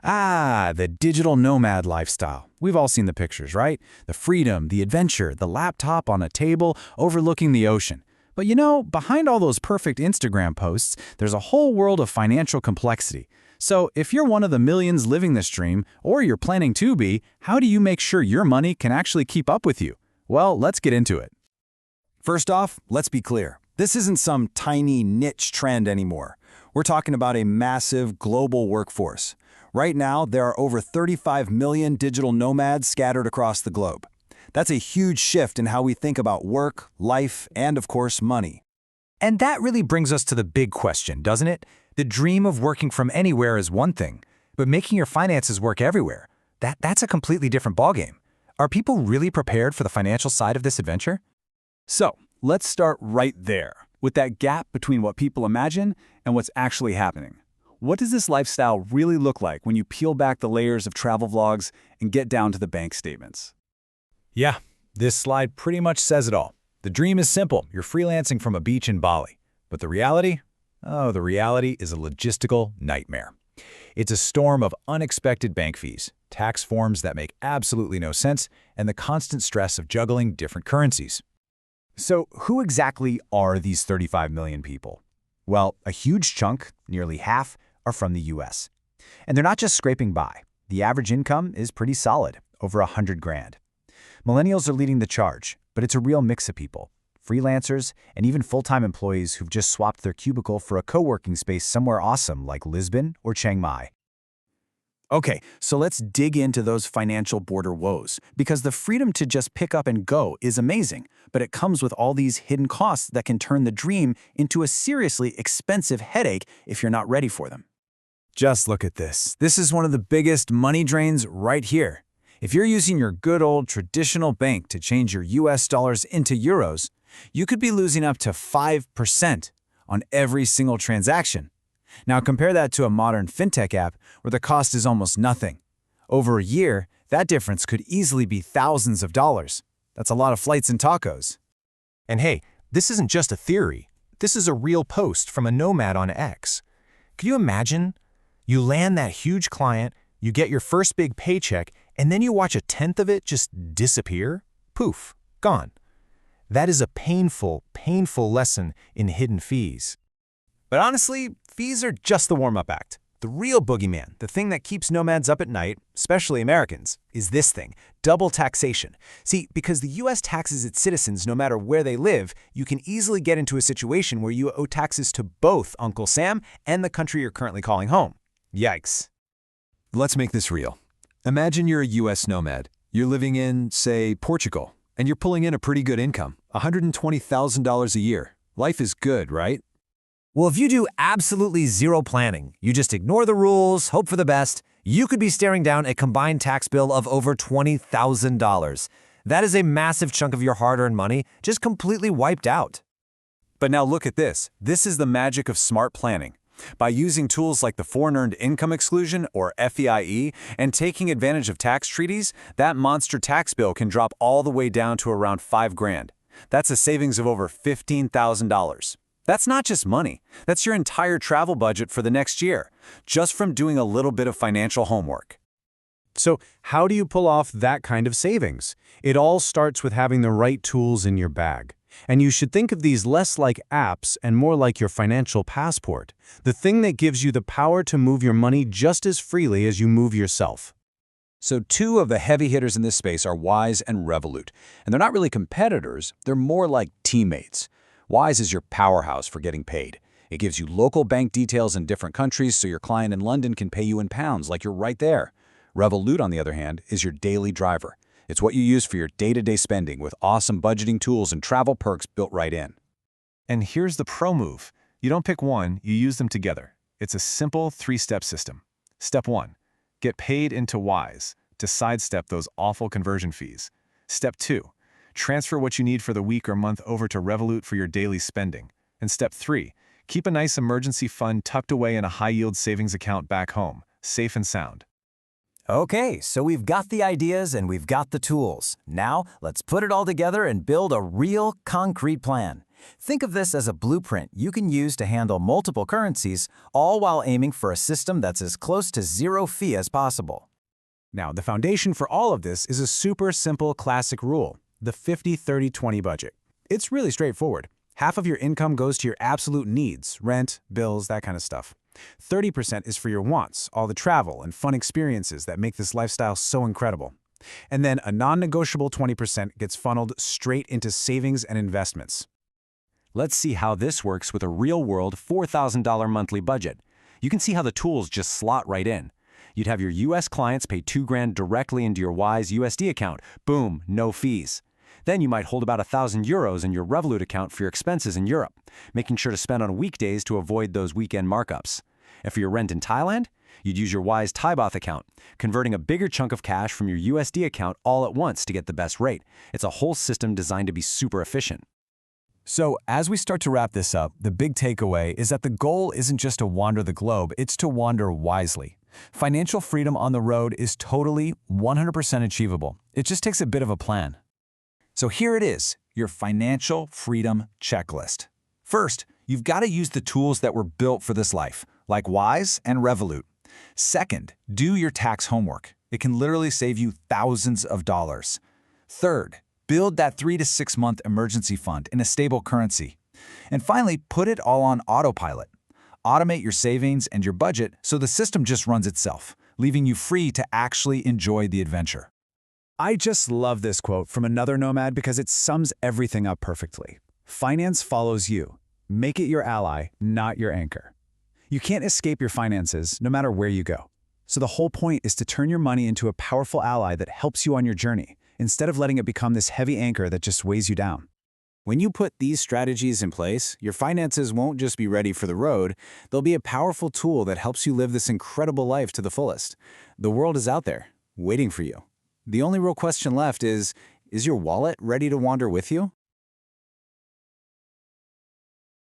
Ah, the digital nomad lifestyle. We've all seen the pictures, right? The freedom, the adventure, the laptop on a table overlooking the ocean. But you know, behind all those perfect Instagram posts, there's a whole world of financial complexity. So if you're one of the millions living this dream, or you're planning to be, how do you make sure your money can actually keep up with you? Well, let's get into it. First off, let's be clear. This isn't some tiny niche trend anymore. We're talking about a massive global workforce. Right now, there are over 35 million digital nomads scattered across the globe. That's a huge shift in how we think about work, life, and of course, money. And that really brings us to the big question, doesn't it? The dream of working from anywhere is one thing, but making your finances work everywhere, that's a completely different ballgame. Are people really prepared for the financial side of this adventure? So, let's start right there, with that gap between what people imagine and what's actually happening. What does this lifestyle really look like when you peel back the layers of travel vlogs and get down to the bank statements? Yeah, this slide pretty much says it all. The dream is simple. You're freelancing from a beach in Bali. But the reality? Oh, the reality is a logistical nightmare. It's a storm of unexpected bank fees, tax forms that make absolutely no sense, and the constant stress of juggling different currencies. So who exactly are these 35 million people? Well, a huge chunk, nearly half, are from the US. And they're not just scraping by. The average income is pretty solid, over 100 grand. Millennials are leading the charge, but it's a real mix of people. Freelancers and even full-time employees who've just swapped their cubicle for a co-working space somewhere awesome like Lisbon or Chiang Mai. Okay, so let's dig into those financial border woes, because the freedom to just pick up and go is amazing, but it comes with all these hidden costs that can turn the dream into a seriously expensive headache if you're not ready for them. Just look at this. This is one of the biggest money drains right here. If you're using your good old traditional bank to change your US dollars into euros, you could be losing up to 5% on every single transaction. Now compare that to a modern fintech app where the cost is almost nothing. Over a year, that difference could easily be thousands of dollars. That's a lot of flights and tacos. And hey, this isn't just a theory. This is a real post from a nomad on X. Could you imagine? You land that huge client, you get your first big paycheck, and then you watch a tenth of it just disappear? Poof, gone. That is a painful, painful lesson in hidden fees. But honestly, fees are just the warm-up act. The real boogeyman, the thing that keeps nomads up at night, especially Americans, is this thing, double taxation. See, because the US taxes its citizens no matter where they live, you can easily get into a situation where you owe taxes to both Uncle Sam and the country you're currently calling home. Yikes. Let's make this real. Imagine you're a US nomad. You're living in, say, Portugal, and you're pulling in a pretty good income, $120,000 a year. Life is good, right? Well, if you do absolutely zero planning, you just ignore the rules, hope for the best, you could be staring down a combined tax bill of over $20,000. That is a massive chunk of your hard-earned money just completely wiped out. But now look at this. This is the magic of smart planning. By using tools like the Foreign Earned Income Exclusion, or FEIE, and taking advantage of tax treaties, that monster tax bill can drop all the way down to around $5 grand. That's a savings of over $15,000. That's not just money. That's your entire travel budget for the next year, just from doing a little bit of financial homework. So how do you pull off that kind of savings? It all starts with having the right tools in your bag. And you should think of these less like apps and more like your financial passport, the thing that gives you the power to move your money just as freely as you move yourself. So two of the heavy hitters in this space are Wise and Revolut. And they're not really competitors, they're more like teammates. Wise is your powerhouse for getting paid. It gives you local bank details in different countries so your client in London can pay you in pounds like you're right there. Revolut, on the other hand, is your daily driver. It's what you use for your day-to-day spending with awesome budgeting tools and travel perks built right in. And here's the pro move. You don't pick one, you use them together. It's a simple three-step system. Step 1. Get paid into Wise to sidestep those awful conversion fees. Step 2. Transfer what you need for the week or month over to Revolut for your daily spending. And Step 3. Keep a nice emergency fund tucked away in a high-yield savings account back home, safe and sound. Okay, so we've got the ideas and we've got the tools. Now, let's put it all together and build a real, concrete plan. Think of this as a blueprint you can use to handle multiple currencies, all while aiming for a system that's as close to zero fee as possible. Now, the foundation for all of this is a super simple classic rule, the 50-30-20 budget. It's really straightforward. Half of your income goes to your absolute needs, rent, bills, that kind of stuff. 30% is for your wants, all the travel and fun experiences that make this lifestyle so incredible. And then a non-negotiable 20% gets funneled straight into savings and investments. Let's see how this works with a real-world $4,000 monthly budget. You can see how the tools just slot right in. You'd have your US clients pay $2,000 directly into your Wise USD account. Boom, no fees. Then you might hold about €1,000 in your Revolut account for your expenses in Europe, making sure to spend on weekdays to avoid those weekend markups. And for your rent in Thailand, you'd use your Wise Thai Baht account, converting a bigger chunk of cash from your USD account all at once to get the best rate. It's a whole system designed to be super efficient. So, as we start to wrap this up, the big takeaway is that the goal isn't just to wander the globe, it's to wander wisely. Financial freedom on the road is totally 100% achievable. It just takes a bit of a plan. So here it is, your financial freedom checklist. First, you've got to use the tools that were built for this life, like Wise and Revolut. Second, do your tax homework. It can literally save you thousands of dollars. Third, build that 3 to 6 month emergency fund in a stable currency. And finally, put it all on autopilot. Automate your savings and your budget so the system just runs itself, leaving you free to actually enjoy the adventure. I just love this quote from another nomad because it sums everything up perfectly. Finance follows you. Make it your ally, not your anchor. You can't escape your finances, no matter where you go. So the whole point is to turn your money into a powerful ally that helps you on your journey, instead of letting it become this heavy anchor that just weighs you down. When you put these strategies in place, your finances won't just be ready for the road, they'll be a powerful tool that helps you live this incredible life to the fullest. The world is out there, waiting for you. The only real question left is your wallet ready to wander with you?